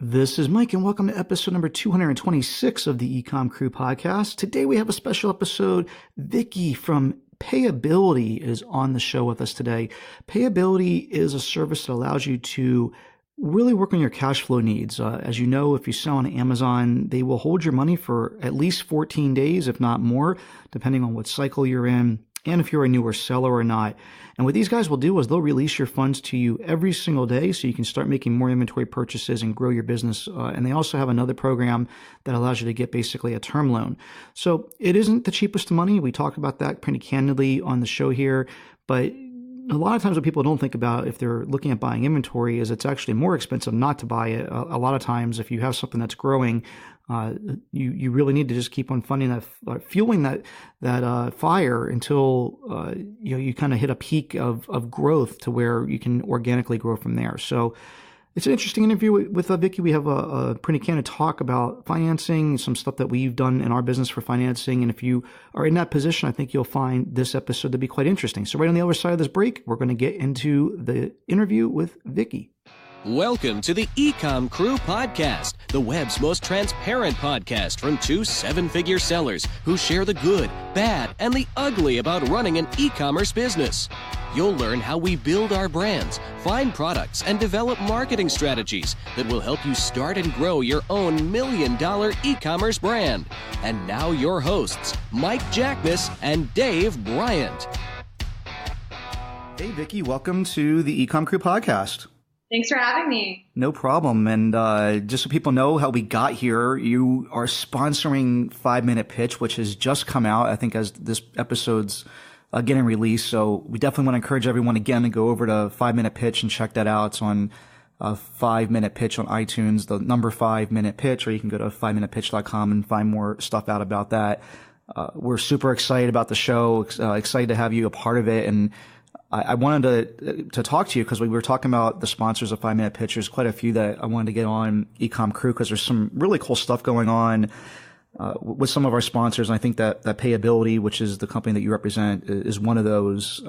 This is Mike, and welcome to episode number 226 of the EcomCrew podcast. Today we have a special episode. Vicky from Payability is on the show with us today. Payability is a service that allows you to really work on your cash flow needs. As you know, if you sell on Amazon, they will hold your money for at least 14 days, if not more, depending on what cycle you're in, and if you're a newer seller or not. And what these guys will do is they'll release your funds to you every single day so you can start making more inventory purchases and grow your business. And they also have another program that allows you to get basically a term loan. So it isn't the cheapest money. We talk about that pretty candidly on the show here, but a lot of times what people don't think about if they're looking at buying inventory is it's actually more expensive not to buy it. A lot of times if you have something that's growing, you really need to just keep on funding that, fueling that fire until you kind of hit a peak of growth to where you can organically grow from there. So it's an interesting interview with Vicky. We have a pretty candid talk about financing, some stuff that we've done in our business for financing. And if you are in that position, I think you'll find this episode to be quite interesting. So right on the other side of this break, we're going to get into the interview with Vicky. Welcome to the EcomCrew podcast, the web's most transparent podcast from two seven-figure sellers who share the good, bad, and the ugly about running an e-commerce business. You'll learn how we build our brands, find products, and develop marketing strategies that will help you start and grow your own $1 million e-commerce brand. And now your hosts, Mike Jackness and Dave Bryant. Hey, Vicky, welcome to the EcomCrew podcast. Thanks for having me. No problem. And just so people know how we got here, you are sponsoring 5 Minute Pitch, which has just come out, I think, as this episode's getting released. So we definitely want to encourage everyone again to go over to 5 Minute Pitch and check that out. It's on 5 Minute Pitch on iTunes, the number 5 Minute Pitch, or you can go to 5minutepitch.com and find more stuff out about that. We're super excited about the show, excited to have you a part of it. And I wanted to talk to you because we were talking about the sponsors of 5 Minute Pitch. There's quite a few that I wanted to get on EcomCrew because there's some really cool stuff going on with some of our sponsors. And I think that Payability, which is the company that you represent, is one of those,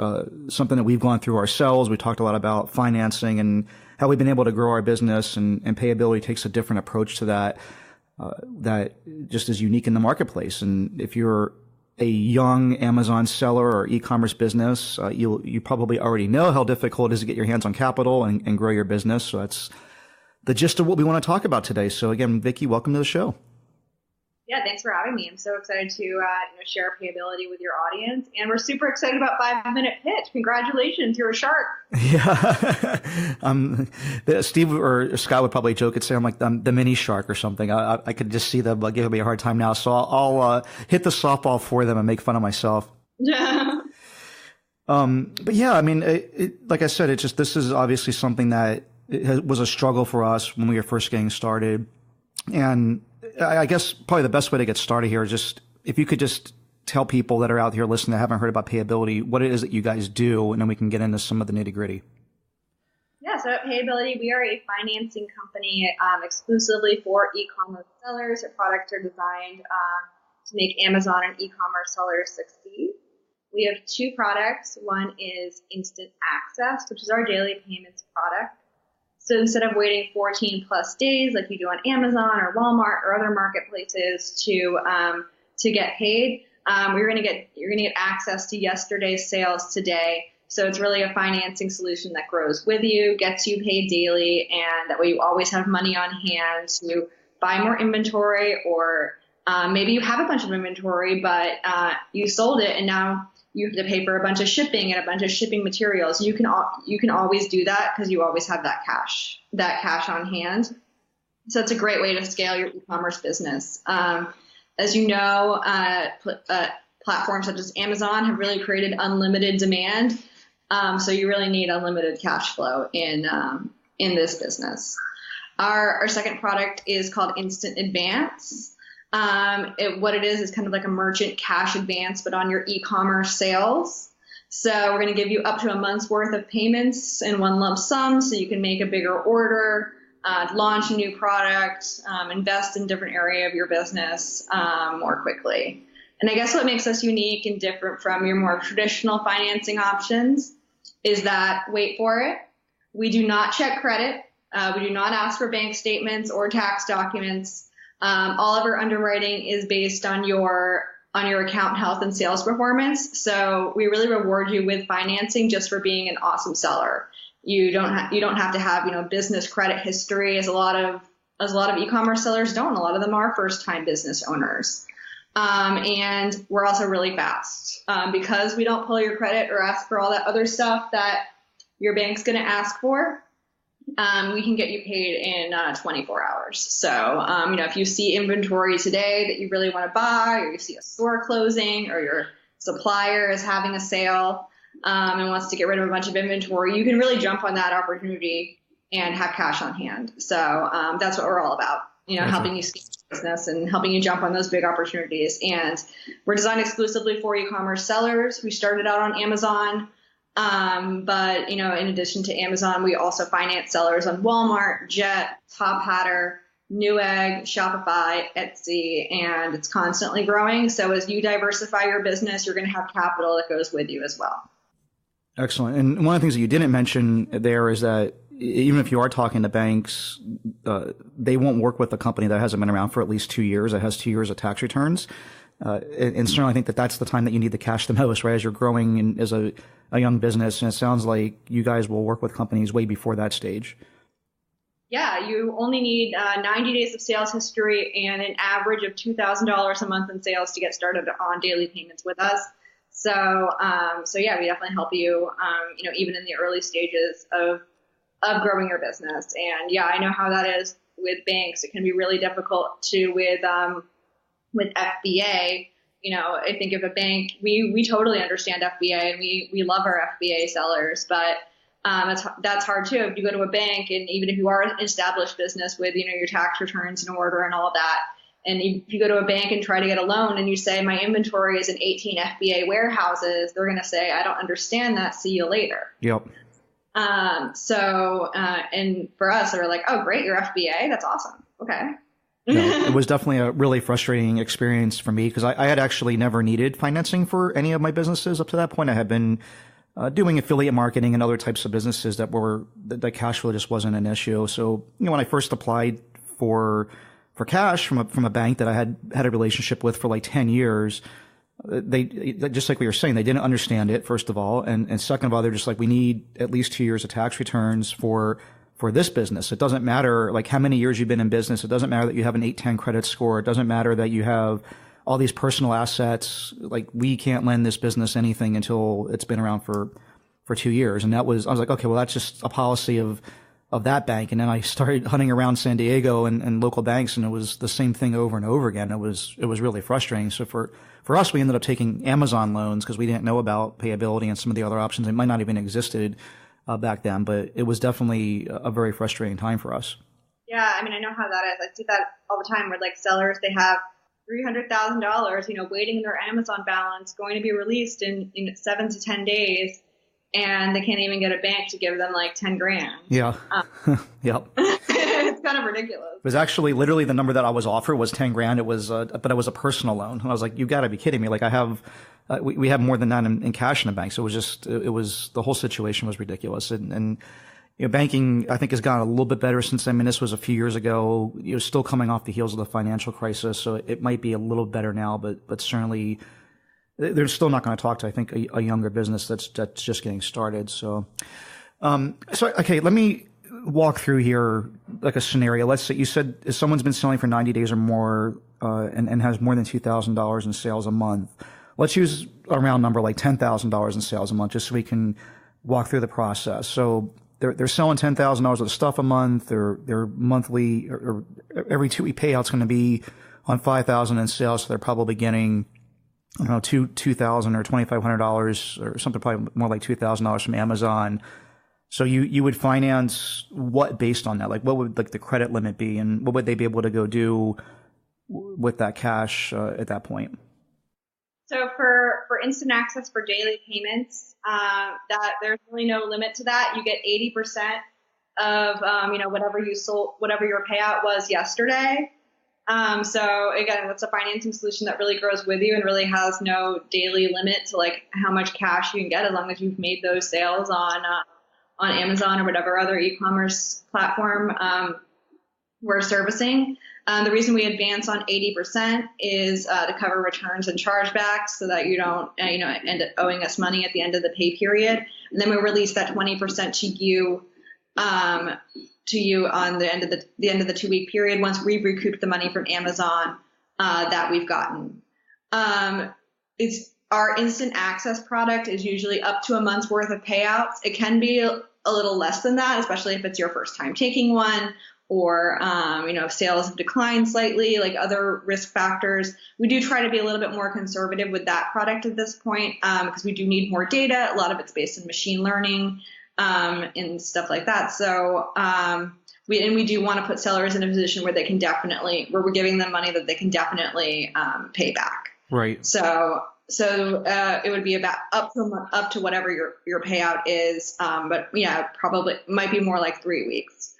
something that we've gone through ourselves. We talked a lot about financing and how we've been able to grow our business, and Payability takes a different approach to that, that just is unique in the marketplace. And if you're a young Amazon seller or e-commerce business, you probably already know how difficult it is to get your hands on capital and grow your business. So that's the gist of what we want to talk about today. So again, Vicky, welcome to the show. Yeah, thanks for having me. I'm so excited to share Payability with your audience, and we're super excited about 5 Minute Pitch. Congratulations, you're a shark. Yeah, Steve or Scott would probably joke and say I'm like the mini shark or something. I could just see them giving me a hard time now, so I'll hit the softball for them and make fun of myself. Yeah. But yeah, I mean, like I said, this is obviously something that was a struggle for us when we were first getting started, and I guess probably the best way to get started here is just if you could just tell people that are out here listening that haven't heard about Payability what it is that you guys do, and then we can get into some of the nitty gritty. Yeah, so at Payability, we are a financing company exclusively for e-commerce sellers. Our products are designed to make Amazon and e-commerce sellers succeed. We have two products. One is Instant Access, which is our daily payments product. So instead of waiting 14 plus days like you do on Amazon or Walmart or other marketplaces to get paid, you're going to get access to yesterday's sales today. So it's really a financing solution that grows with you, gets you paid daily, and that way you always have money on hand to buy more inventory, or maybe you have a bunch of inventory, but you sold it and now you have to pay for a bunch of shipping and a bunch of shipping materials. You can always do that because you always have that cash on hand. So it's a great way to scale your e-commerce business. As you know, platforms such as Amazon have really created unlimited demand. So you really need unlimited cash flow in this business. Our second product is called Instant Advance. What it is kind of like a merchant cash advance, but on your e-commerce sales. So we're going to give you up to a month's worth of payments in one lump sum so you can make a bigger order, launch a new product, invest in different area of your business more quickly. And I guess what makes us unique and different from your more traditional financing options is that, wait for it, we do not check credit. We do not ask for bank statements or tax documents. All of our underwriting is based on your account health and sales performance. So we really reward you with financing just for being an awesome seller. You don't have to have, business credit history, as a lot of e-commerce sellers don't. A lot of them are first-time business owners. And we're also really fast because we don't pull your credit or ask for all that other stuff that your bank's going to ask for. We can get you paid in 24 hours. So, if you see inventory today that you really want to buy, or you see a store closing, or your supplier is having a sale and wants to get rid of a bunch of inventory, you can really jump on that opportunity and have cash on hand. So that's what we're all about, helping you scale your business and helping you jump on those big opportunities. And we're designed exclusively for e-commerce sellers. We started out on Amazon. But in addition to Amazon, we also finance sellers on Walmart, Jet, Top Hatter, Newegg, Shopify, Etsy, and it's constantly growing. So as you diversify your business, you're going to have capital that goes with you as well. Excellent. And one of the things that you didn't mention there is that even if you are talking to banks, they won't work with a company that hasn't been around for at least 2 years, that has 2 years of tax returns. And certainly I think that that's the time that you need the cash the most, right? As you're growing as a young business. And it sounds like you guys will work with companies way before that stage. Yeah, you only need 90 days of sales history and an average of $2,000 a month in sales to get started on daily payments with us. So yeah, we definitely help you, even in the early stages of growing your business. And yeah, I know how that is with banks. It can be really difficult too with FBA. I think if a bank, we totally understand FBA and we love our FBA sellers, but that's hard too. If you go to a bank, and even if you are an established business with, your tax returns in order and all of that, and if you go to a bank and try to get a loan and you say, my inventory is in 18 FBA warehouses, they're going to say, I don't understand that. See you later. Yep. And for us, they're like, oh, great. You're FBA. That's awesome. Okay. No, it was definitely a really frustrating experience for me because I had actually never needed financing for any of my businesses up to that point. I had been doing affiliate marketing and other types of businesses that cash flow just wasn't an issue. So, when I first applied for cash from a bank that I had a relationship with for like 10 years, they, just like we were saying, they didn't understand it, first of all. And second of all, they're just like, we need at least 2 years of tax returns for this business. It doesn't matter like how many years you've been in business. It doesn't matter that you have an 810 credit score. It doesn't matter that you have all these personal assets. Like, we can't lend this business anything until it's been around for 2 years. And I was like, okay, well, that's just a policy of that bank. And then I started hunting around San Diego and local banks, and it was the same thing over and over again. It was really frustrating. So for us, we ended up taking Amazon loans because we didn't know about payability and some of the other options. It might not even existed back then, but it was definitely a very frustrating time for us. Yeah, I know how that is. I see that all the time where like sellers, they have $300,000, waiting in their Amazon balance, going to be released in 7 to 10 days, and they can't even get a bank to give them like 10 grand. Yeah. Yep. It's kind of ridiculous. It was actually literally the number that I was offered was 10 grand. It was, but it was a personal loan. And I was like, you gotta be kidding me. Like, I have, we have more than that in cash in the bank. So it was the whole situation was ridiculous. And banking, I think, has gotten a little bit better since then. This was a few years ago. Still coming off the heels of the financial crisis. So it might be a little better now, but certainly they're still not going to talk to, I think, a younger business that's just getting started. So okay, let me walk through here like a scenario. Let's say you said if someone's been selling for 90 days or more, and has more than $2,000 in sales a month. Let's use a round number like $10,000 in sales a month, just so we can walk through the process. So they're selling $10,000 worth of stuff a month. Their monthly or every 2 week payout's going to be on $5,000 in sales. So they're probably getting, I don't know, $2,000 or $2,500 or something, probably more like $2,000 from Amazon. So you would finance what based on that? Like, what would like the credit limit be, and what would they be able to go do with that cash at that point? So for instant access for daily payments, that there's really no limit to that. You get 80% of whatever you sold, whatever your payout was yesterday. So again, that's a financing solution that really grows with you and really has no daily limit to like how much cash you can get as long as you've made those sales on Amazon or whatever other e-commerce platform we're servicing. The reason we advance on 80% is to cover returns and chargebacks so that you don't end up owing us money at the end of the pay period. And then we release that 20% to you on the end of the 2-week period once we've recouped the money from Amazon that we've gotten. It's our instant access product is usually up to a month's worth of payouts. It can be a little less than that, especially if it's your first time taking one, or sales have declined slightly, like other risk factors. We do try to be a little bit more conservative with that product at this point because we do need more data. A lot of it's based in machine learning and stuff like that. So we do want to put sellers in a position where where we're giving them money that they can definitely pay back. Right. So it would be about up to whatever your payout is, but yeah, probably might be more like 3 weeks.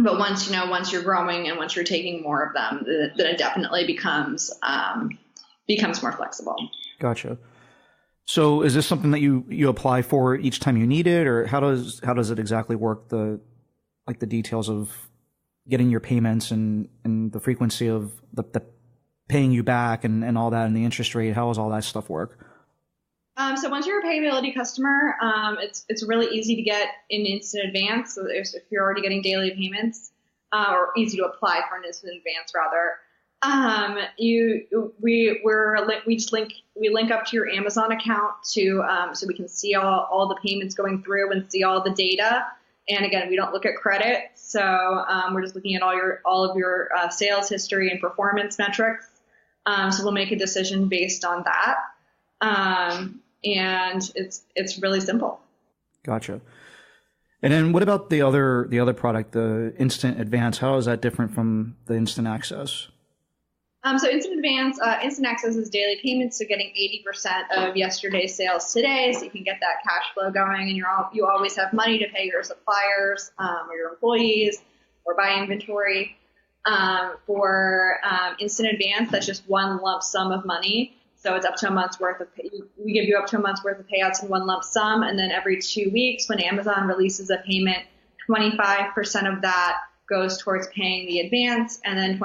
But once you're growing and once you're taking more of them, then it definitely becomes more flexible. Gotcha. So is this something that you apply for each time you need it, or how does it exactly work? The details of getting your payments and the frequency of the paying you back and all that, and the interest rate. How does all that stuff work? So once you're a Payability customer, it's really easy to get an instant advance. So if you're already getting daily payments, or easy to apply for an instant advance rather, we link up to your Amazon account so we can see all the payments going through and see all the data. And again, we don't look at credit, so we're just looking at all of your sales history and performance metrics. So we'll make a decision based on that. And it's really simple. Gotcha. And then what about the other product, the instant advance? How is that different from the instant access? So instant access is daily payments. So getting 80% of yesterday's sales today, so you can get that cash flow going, and you always have money to pay your suppliers or your employees or buy inventory. For instant advance, that's just one lump sum of money. So it's up to a month's worth of we give you up to a month's worth of payouts in one lump sum. And then every 2 weeks when Amazon releases a payment, 25% of that goes towards paying the advance. And then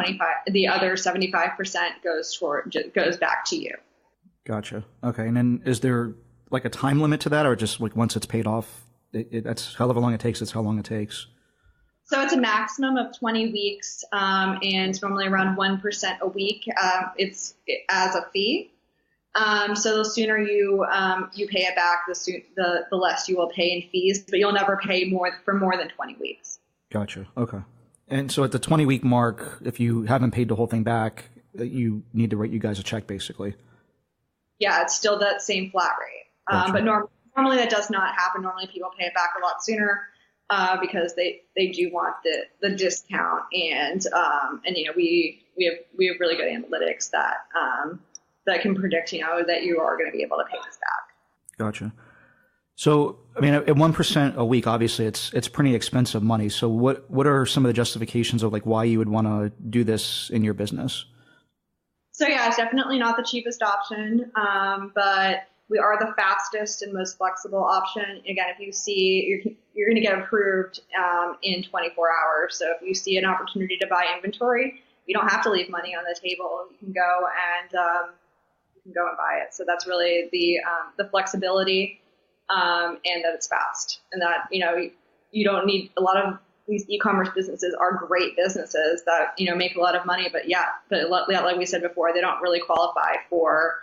the other 75% goes back to you. Gotcha. Okay. And then is there like a time limit to that, or just like once it's paid off, that's however long it takes, it's how long it takes? So it's a maximum of 20 weeks, and it's normally around 1% a week. It's as a fee. So the sooner you pay it back, the less you will pay in fees, but you'll never pay for more than 20 weeks. Gotcha. Okay. And so at the 20-week mark, if you haven't paid the whole thing back, you need to write you guys a check, basically. Yeah, it's still that same flat rate. Gotcha. But normally that does not happen. Normally people pay it back a lot sooner. Because they do want the discount, and we have really good analytics that can predict that you are going to be able to pay this back. Gotcha. So I mean, at 1% a week, obviously it's pretty expensive money. So what are some of the justifications of like why you would want to do this in your business? So yeah, it's definitely not the cheapest option, but we are the fastest and most flexible option. Again, if you see you're going to get approved in 24 hours. So if you see an opportunity to buy inventory, you don't have to leave money on the table. You can go and buy it. So that's really the flexibility and that it's fast, and that you don't need a lot of these e-commerce businesses are great businesses that make a lot of money, but like we said before, they don't really qualify for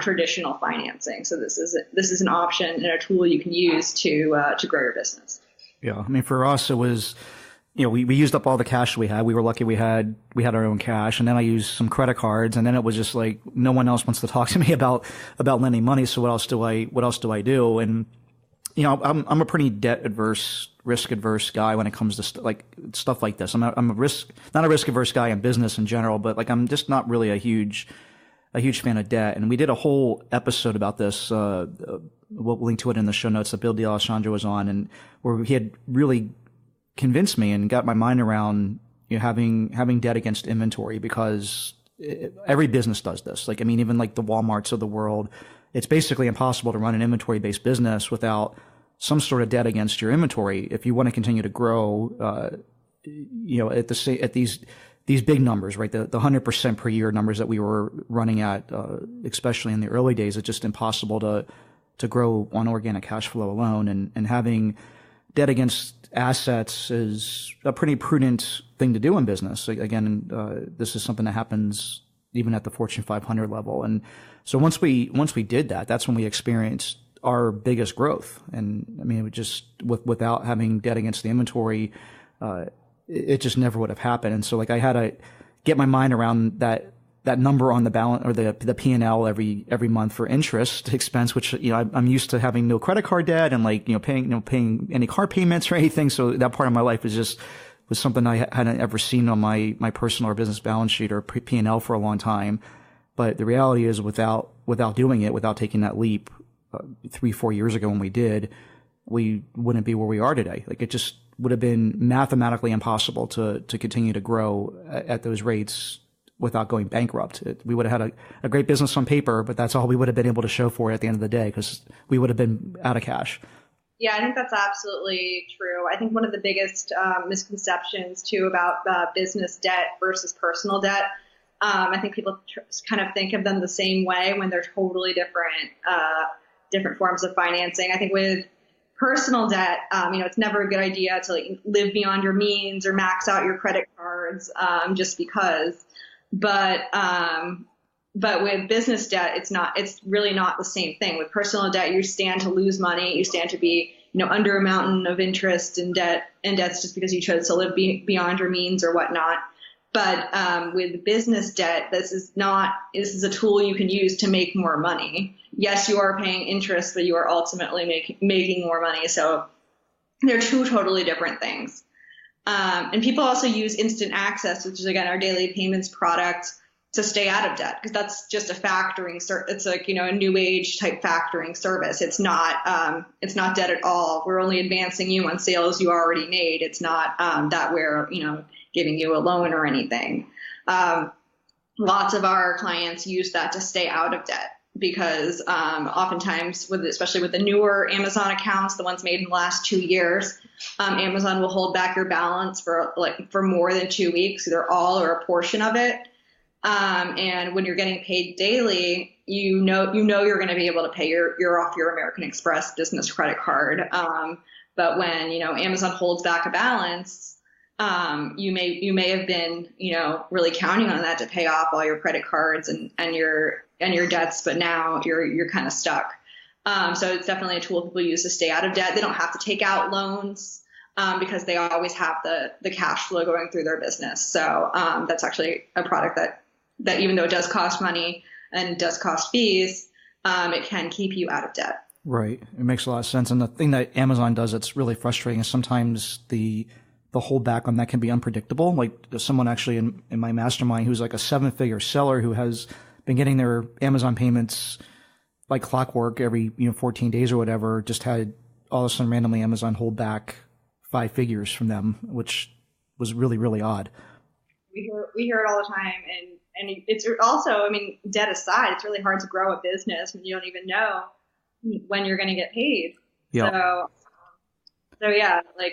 traditional financing. So this is an option and a tool you can use to grow your business. Yeah, I mean, for us, it was, we used up all the cash we had. We were lucky we had our own cash, and then I used some credit cards, and then it was just like no one else wants to talk to me about lending money. So what else do I do? And I'm a pretty risk adverse guy when it comes to stuff like this. I'm not a risk averse guy in business in general, but like I'm just not really a huge fan of debt. And we did a whole episode about this. We'll link to it in the show notes that Bill D'Alessandro was on, and where he had really convinced me and got my mind around having debt against inventory, because every business does this. Like, I mean, even like the Walmarts of the world, it's basically impossible to run an inventory based business without some sort of debt against your inventory if you want to continue to grow, at these big numbers, right? The 100% per year numbers that we were running at, especially in the early days. It's just impossible to grow on organic cash flow alone, and having debt against assets is a pretty prudent thing to do in business. Again, this is something that happens even at the Fortune 500 level. And so once we did that, that's when we experienced our biggest growth. And I mean, it would just without having debt against the inventory, it just never would have happened. And so I had to get my mind around that number on the balance or the P&L every month for interest expense, which, I'm used to having no credit card debt and paying any car payments or anything. So that part of my life was something I hadn't ever seen on my personal or business balance sheet or P&L for a long time. But the reality is without doing it, without taking that leap 3-4 years ago when we did, we wouldn't be where we are today. It just would have been mathematically impossible to continue to grow at those rates without going bankrupt. We would have had a great business on paper, but that's all we would have been able to show for it at the end of the day, because we would have been out of cash. Yeah, I think that's absolutely true. I think one of the biggest misconceptions too about business debt versus personal debt, I think people kind of think of them the same way when they're totally different forms of financing. I think with personal debt, it's never a good idea to live beyond your means or max out your credit cards just because. But with business debt, it's really not the same thing. With personal debt, you stand to lose money. You stand to be, under a mountain of interest and debts just because you chose to live beyond your means or whatnot. But with business debt, this is a tool you can use to make more money. Yes, you are paying interest, but you are ultimately making more money. So they're two totally different things. And people also use instant access, which is, again, our daily payments product, to stay out of debt, because that's just a factoring. It's a new age type factoring service. It's not debt at all. We're only advancing you on sales you already made. It's not that we're, giving you a loan or anything. Lots of our clients use that to stay out of debt, because oftentimes, especially with the newer Amazon accounts, the ones made in the last 2 years, Amazon will hold back your balance for more than 2 weeks, either all or a portion of it. And when you're getting paid daily, you know you're going to be able to pay you're off your American Express business credit card. But when Amazon holds back a balance, you may have been really counting on that to pay off all your credit cards and your debts, but now you're kind of stuck. So it's definitely a tool people use to stay out of debt. They don't have to take out loans because they always have the cash flow going through their business. So that's actually a product that even though it does cost money and it does cost fees, it can keep you out of debt. Right. It makes a lot of sense. And the thing that Amazon does that's really frustrating is sometimes the holdback on that can be unpredictable. Like there's someone actually in my mastermind who's like a 7-figure seller who has been getting their Amazon payments like clockwork every 14 days or whatever, just had all of a sudden randomly Amazon hold back 5 figures from them, which was really, really odd. We hear it all the time. And it's also, debt aside, it's really hard to grow a business when you don't even know when you're going to get paid. Yeah. So yeah, when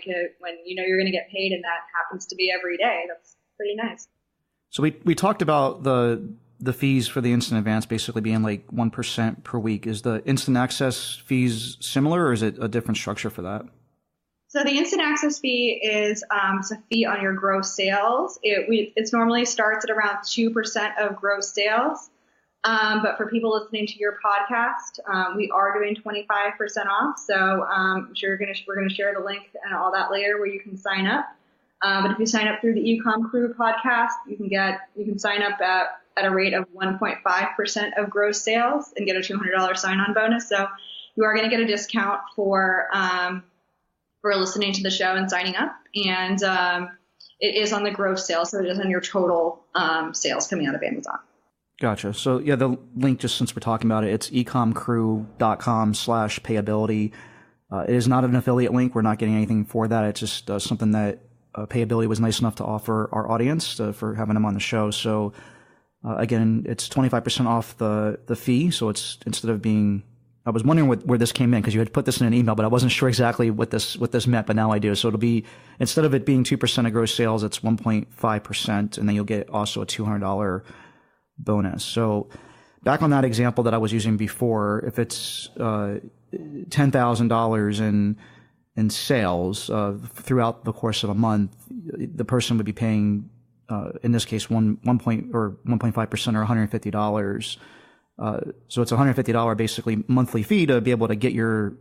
you're going to get paid and that happens to be every day, that's pretty nice. So we talked about the fees for the instant advance basically being 1% per week. Is the instant access fees similar, or is it a different structure for that? So the instant access fee is a fee on your gross sales. It normally starts at around 2% of gross sales. But for people listening to your podcast, we are doing 25% off. So I'm sure we're going to share the link and all that later where you can sign up. But if you sign up through the EcomCrew podcast, you can sign up at a rate of 1.5% of gross sales and get a $200 sign-on bonus. So you are going to get a discount for listening to the show and signing up. And it is on the gross sales, so it is on your total sales coming out of Amazon. Gotcha. So yeah, the link, just since we're talking about it, it's ecomcrew.com/payability. It is not an affiliate link. We're not getting anything for that. It's just something that Payability was nice enough to offer our audience for having them on the show. So again, it's 25% off the fee. So it's instead of being I was wondering where this came in because you had put this in an email, but I wasn't sure exactly what this meant, but now I do. So it'll be, instead of it being 2% of gross sales, it's 1.5%, and then you'll get also a $200 bonus. So back on that example that I was using before, if it's $10,000 in sales throughout the course of a month, the person would be paying, in this case, 1.5% or $150. So it's a $150 basically monthly fee to be able to get your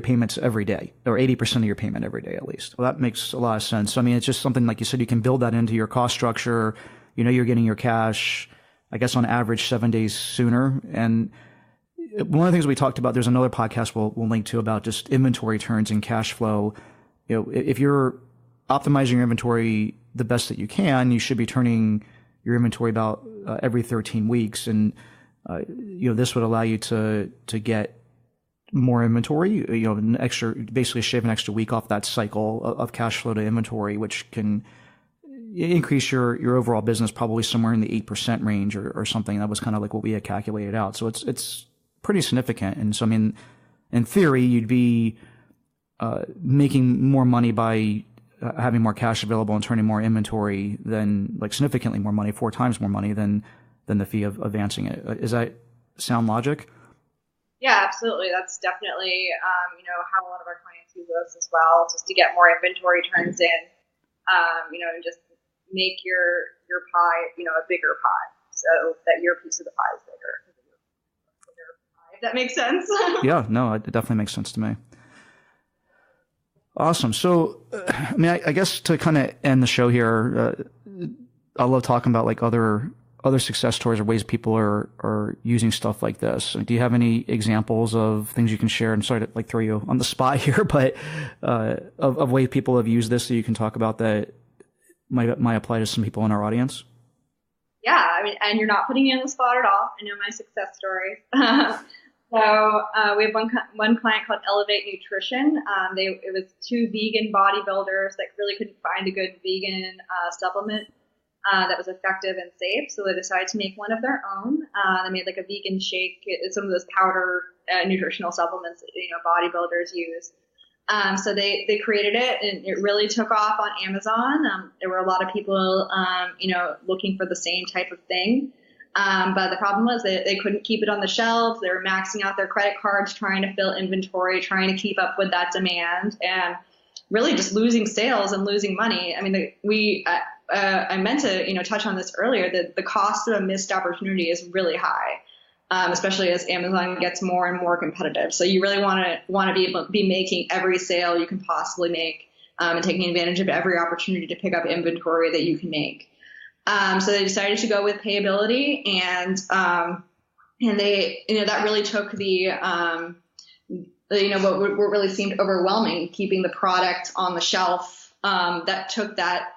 payments every day, or 80% of your payment every day at least. Well, that makes a lot of sense. So, I mean, it's just something, like you said, you can build that into your cost structure. You're getting your cash, I guess, on average 7 days sooner. And one of the things we talked about, there's another podcast we'll link to about just inventory turns and cash flow. If you're optimizing your inventory the best that you can, you should be turning your inventory about every 13 weeks. And this would allow you to get more inventory, basically shave an extra week off that cycle of cash flow to inventory, which can increase your overall business probably somewhere in the 8% range or something. That was kind of like what we had calculated out. So it's pretty significant. And so, I mean, in theory, you'd be making more money by having more cash available and turning more inventory than, like, significantly more money, 4 times more money than the fee of advancing it. Is that sound logic? Yeah, absolutely. That's definitely, how a lot of our clients use us as well, just to get more inventory turns in, and just make your pie, a bigger pie, so that your piece of the pie is bigger. If that makes sense. Yeah, no, it definitely makes sense to me. Awesome. So, I mean, I guess to kind of end the show here, I love talking about like other success stories or ways people are using stuff like this. Do you have any examples of things you can share? And sorry to like throw you on the spot here, but of ways people have used this that you can talk about that might apply to some people in our audience? Yeah, I mean, and you're not putting me on the spot at all. I know my success stories. So we have one client called Elevate Nutrition. It was 2 vegan bodybuilders that really couldn't find a good vegan supplement that was effective and safe. So they decided to make one of their own. They made like a vegan shake. It's some of those powder nutritional supplements that bodybuilders use. So they created it, and it really took off on Amazon. There were a lot of people, looking for the same type of thing. But the problem was they couldn't keep it on the shelves. They were maxing out their credit cards, trying to fill inventory, trying to keep up with that demand, and really just losing sales and losing money. I mean, I meant to, touch on this earlier, that the cost of a missed opportunity is really high, especially as Amazon gets more and more competitive. So you really want to be able to be making every sale you can possibly make, and taking advantage of every opportunity to pick up inventory that you can make. So they decided to go with Payability, and they, that really took what really seemed overwhelming, keeping the product on the shelf, that took that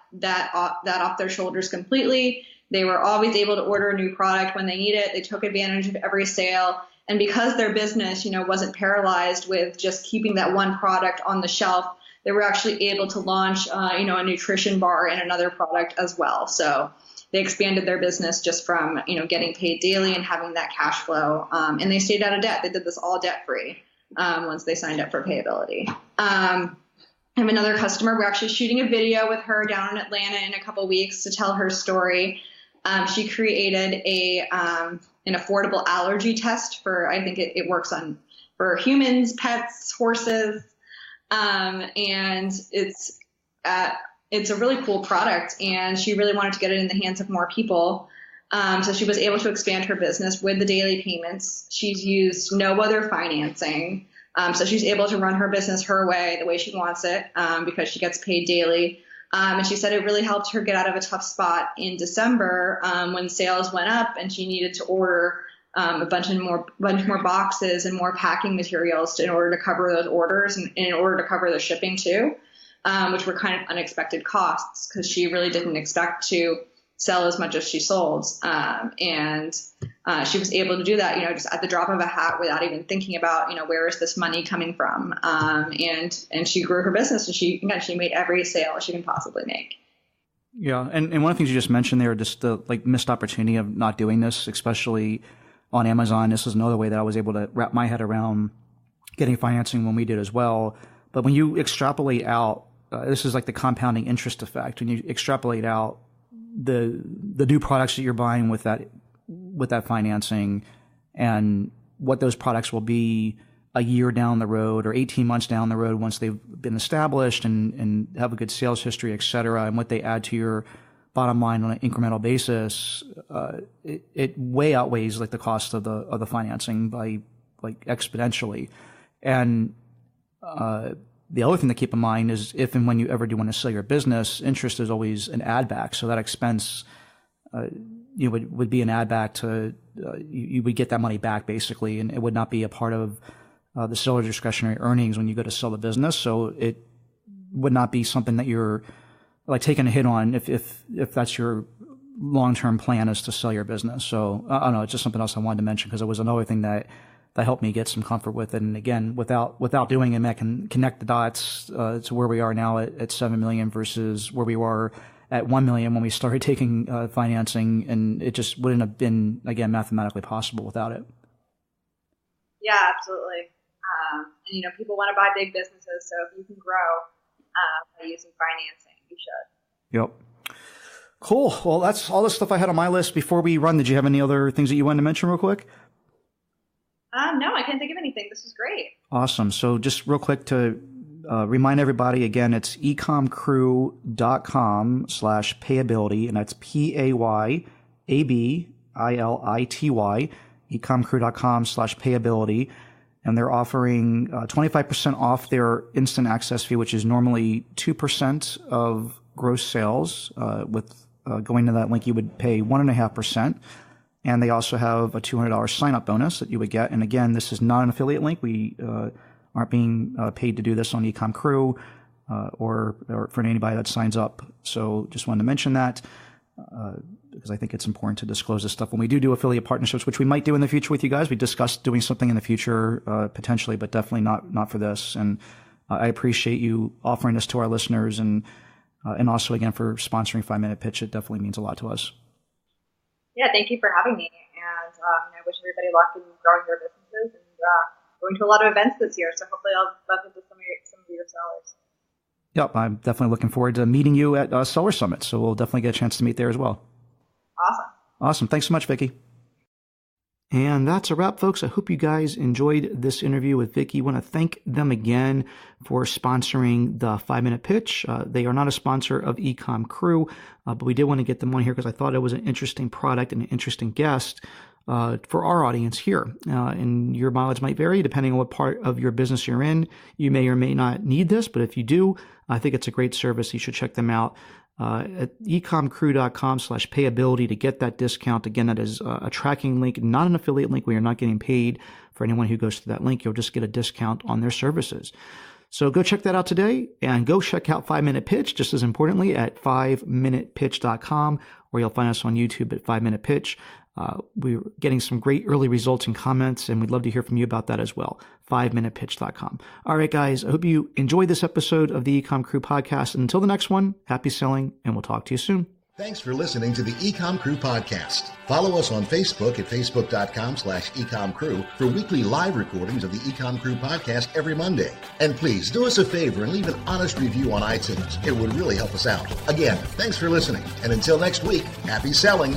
off their shoulders completely. They were always able to order a new product when they need it. They took advantage of every sale. And because their business, wasn't paralyzed with just keeping that one product on the shelf, they were actually able to launch, a nutrition bar and another product as well. So they expanded their business just from, getting paid daily and having that cash flow. And they stayed out of debt. They did this all debt free once they signed up for Payability. I have another customer. We're actually shooting a video with her down in Atlanta in a couple weeks to tell her story. She created an affordable allergy test for, I think it works for humans, pets, horses. And it's a really cool product, and she really wanted to get it in the hands of more people. So she was able to expand her business with the daily payments. She's used no other financing. So she's able to run her business her way, the way she wants it, because she gets paid daily. And she said it really helped her get out of a tough spot in December, when sales went up and she needed to order a bunch more boxes and more packing materials in order to cover those orders and in order to cover the shipping too, which were kind of unexpected costs because she really didn't expect to sell as much as she sold. And she was able to do that, just at the drop of a hat without even thinking about, where is this money coming from? And she grew her business, and she made every sale she can possibly make. Yeah. And one of the things you just mentioned there, just the missed opportunity of not doing this, especially on Amazon. This is another way that I was able to wrap my head around getting financing when we did as well. But when you extrapolate out, this is like the compounding interest effect. When you extrapolate out the new products that you're buying with that financing and what those products will be a year down the road or 18 months down the road once they've been established and have a good sales history, et cetera, and what they add to your bottom line on an incremental basis, it way outweighs like the cost of the financing by like exponentially. And the other thing to keep in mind is if and when you ever do want to sell your business, interest is always an add back. So that expense would be an add back to you would get that money back basically, and it would not be a part of the seller's discretionary earnings when you go to sell the business. So it would not be something that you're like taking a hit on if that's your long-term plan is to sell your business. So I don't know, it's just something else I wanted to mention because it was another thing that helped me get some comfort with it. And again, without doing it, I can connect the dots to where we are now at 7 million versus where we were at 1 million when we started taking financing, and it just wouldn't have been, again, mathematically possible without it. Yeah, absolutely. And people want to buy big businesses, so if you can grow by using financing, you should. Yep. Cool. Well, that's all the stuff I had on my list. Before we run, did you have any other things that you wanted to mention real quick? No, I can't think of anything. This was great. Awesome. So just real quick to remind everybody, again, it's EcomCrew.com/payability, and that's Payability, EcomCrew.com/payability. And they're offering 25% off their instant access fee, which is normally 2% of gross sales. With going to that link, you would pay 1.5%. And they also have a $200 sign-up bonus that you would get. And again, this is not an affiliate link. We aren't being paid to do this on EcomCrew or for anybody that signs up. So just wanted to mention that because I think it's important to disclose this stuff when we do affiliate partnerships, which we might do in the future with you guys. We discussed doing something in the future potentially, but definitely not for this. And I appreciate you offering this to our listeners and also, again, for sponsoring 5 Minute Pitch. It definitely means a lot to us. Yeah, thank you for having me. And I wish everybody luck in growing their businesses and going to a lot of events this year. So hopefully I'll bump into some of your sellers. Yep, I'm definitely looking forward to meeting you at Seller Summit. So we'll definitely get a chance to meet there as well. Awesome. Thanks so much, Vicky. And that's a wrap, folks. I hope you guys enjoyed this interview with Vicky. I want to thank them again for sponsoring the 5 Minute Pitch. They are not a sponsor of EcomCrew, but we did want to get them on here because I thought it was an interesting product and an interesting guest for our audience here. And your mileage might vary depending on what part of your business you're in. You may or may not need this, but if you do, I think it's a great service. You should check them out. At EcomCrew.com/payability to get that discount. Again, that is a tracking link, not an affiliate link. We are not getting paid for anyone who goes to that link. You'll just get a discount on their services. So go check that out today and go check out 5 Minute Pitch, just as importantly, at 5minutepitch.com, or you'll find us on YouTube at 5 Minute Pitch. We're getting some great early results and comments, and we'd love to hear from you about that as well. 5minutepitch.com. All right, guys, I hope you enjoyed this episode of the EcomCrew podcast. And until the next one, happy selling, and we'll talk to you soon. Thanks for listening to the EcomCrew podcast. Follow us on Facebook at facebook.com/EcomCrew for weekly live recordings of the EcomCrew podcast every Monday. And please do us a favor and leave an honest review on iTunes. It would really help us out. Again, thanks for listening. And until next week, happy selling.